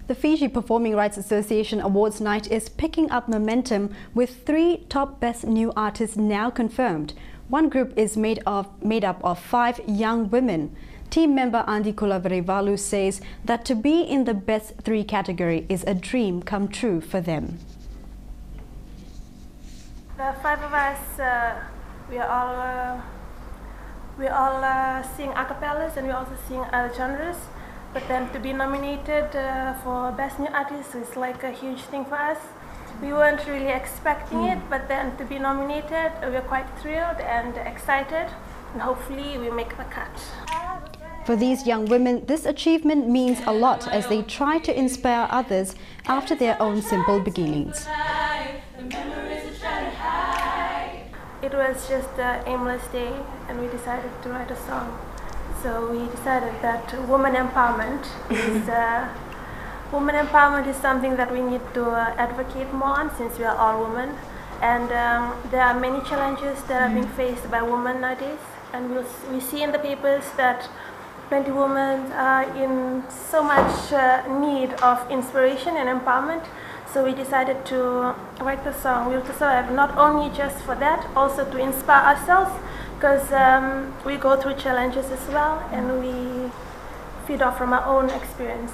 The Fiji Performing Rights Association Awards Night is picking up momentum with 3 top Best New Artists now confirmed. One group is made up of 5 young women. Team member Andi Kulaverevalu says that to be in the Best 3 category is a dream come true for them. The 5 of us, we all sing Accalewas, and we also sing other genres. But then to be nominated for Best New Artist is like a huge thing for us. We weren't really expecting it, but then to be nominated, we're quite thrilled and excited, and hopefully we make the cut. For these young women, this achievement means a lot as they try to inspire others after their own simple beginnings. It was just an aimless day, and we decided to write a song. So we decided that women empowerment is something that we need to advocate more on, since we are all women. And there are many challenges that are being faced by women nowadays. And we see in the papers that plenty of women are in so much need of inspiration and empowerment. So we decided to write the song, Will to Survive, not only just for that, also to inspire ourselves, because we go through challenges as well, and we feed off from our own experience.